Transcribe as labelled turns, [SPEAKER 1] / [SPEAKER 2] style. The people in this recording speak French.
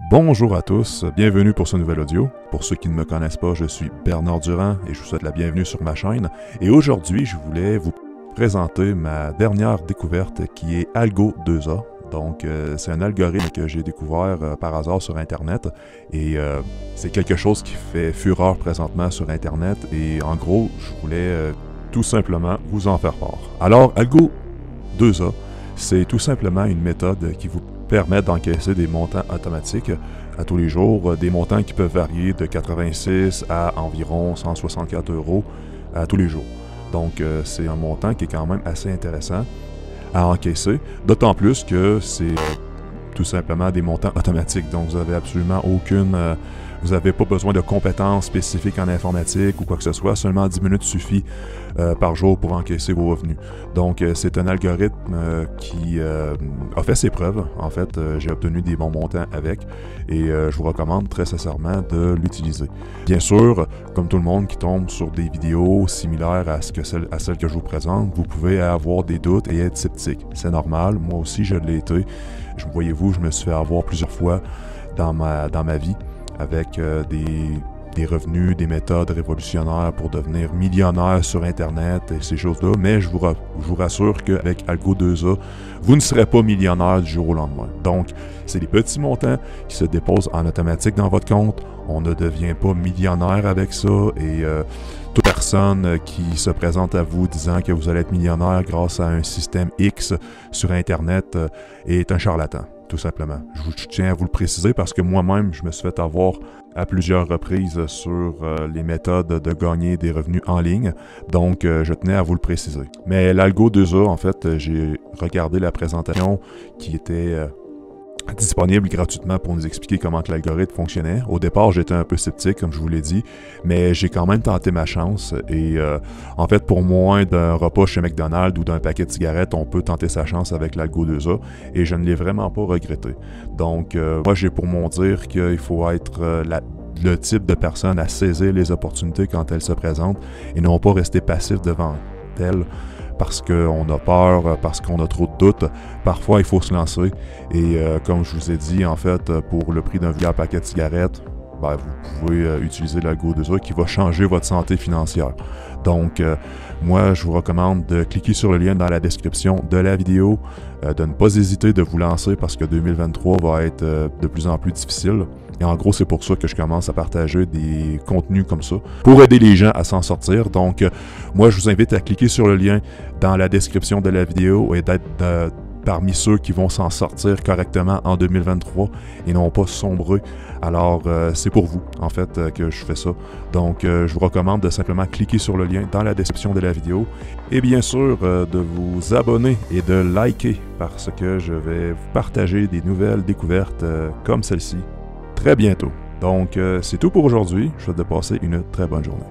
[SPEAKER 1] Bonjour à tous, bienvenue pour ce nouvel audio. Pour ceux qui ne me connaissent pas, je suis Bernard Durand et je vous souhaite la bienvenue sur ma chaîne. Et aujourd'hui, je voulais vous présenter ma dernière découverte qui est Algo 2A. Donc, c'est un algorithme que j'ai découvert par hasard sur Internet et c'est quelque chose qui fait fureur présentement sur Internet et en gros, je voulais tout simplement vous en faire part. Alors, Algo 2A, c'est tout simplement une méthode qui vous permet d'encaisser des montants automatiques à tous les jours, des montants qui peuvent varier de 86 à environ 164 € à tous les jours. Donc, c'est un montant qui est quand même assez intéressant à encaisser, d'autant plus que c'est tout simplement des montants automatiques. Donc, vous n'avez absolument vous n'avez pas besoin de compétences spécifiques en informatique ou quoi que ce soit. Seulement 10 minutes suffit par jour pour encaisser vos revenus. Donc, c'est un algorithme qui a fait ses preuves. En fait, j'ai obtenu des bons montants avec et je vous recommande très sincèrement de l'utiliser. Bien sûr, comme tout le monde qui tombe sur des vidéos similaires à celles que je vous présente, vous pouvez avoir des doutes et être sceptique. C'est normal. Moi aussi, je l'ai été. Voyez-vous, je me suis fait avoir plusieurs fois dans ma vie avec des revenus, des méthodes révolutionnaires pour devenir millionnaire sur Internet et ces choses-là. Mais je vous rassure qu'avec Algo 2A, vous ne serez pas millionnaire du jour au lendemain. Donc, c'est des petits montants qui se déposent en automatique dans votre compte. On ne devient pas millionnaire avec ça et toute personne qui se présente à vous disant que vous allez être millionnaire grâce à un système X sur Internet est un charlatan. Tout simplement. Je tiens à vous le préciser parce que moi-même, je me suis fait avoir à plusieurs reprises sur les méthodes de gagner des revenus en ligne. Donc, je tenais à vous le préciser. Mais l'Algo 2A, en fait, j'ai regardé la présentation qui était disponible gratuitement pour nous expliquer comment que l'algorithme fonctionnait. Au départ, j'étais un peu sceptique, comme je vous l'ai dit, mais j'ai quand même tenté ma chance. Et en fait, pour moins d'un repas chez McDonald's ou d'un paquet de cigarettes, on peut tenter sa chance avec l'Algo 2A et je ne l'ai vraiment pas regretté. Donc, moi, j'ai pour mon dire qu'il faut être le type de personne à saisir les opportunités quand elles se présentent et non pas rester passif devant elles. Parce qu'on a peur, parce qu'on a trop de doutes. Parfois, il faut se lancer. Et comme je vous ai dit, en fait, pour le prix d'un vieux paquet de cigarettes, ben, vous pouvez utiliser l'Algo 2A qui va changer votre santé financière. Donc, moi, je vous recommande de cliquer sur le lien dans la description de la vidéo, de ne pas hésiter de vous lancer parce que 2023 va être de plus en plus difficile. Et en gros, c'est pour ça que je commence à partager des contenus comme ça, pour aider les gens à s'en sortir. Donc, moi, je vous invite à cliquer sur le lien dans la description de la vidéo et d'être parmi ceux qui vont s'en sortir correctement en 2023 et non pas sombrer. Alors, c'est pour vous, en fait, que je fais ça. Donc, je vous recommande de simplement cliquer sur le lien dans la description de la vidéo et bien sûr, de vous abonner et de liker parce que je vais vous partager des nouvelles découvertes comme celle-ci très bientôt. Donc, c'est tout pour aujourd'hui. Je vous souhaite de passer une très bonne journée.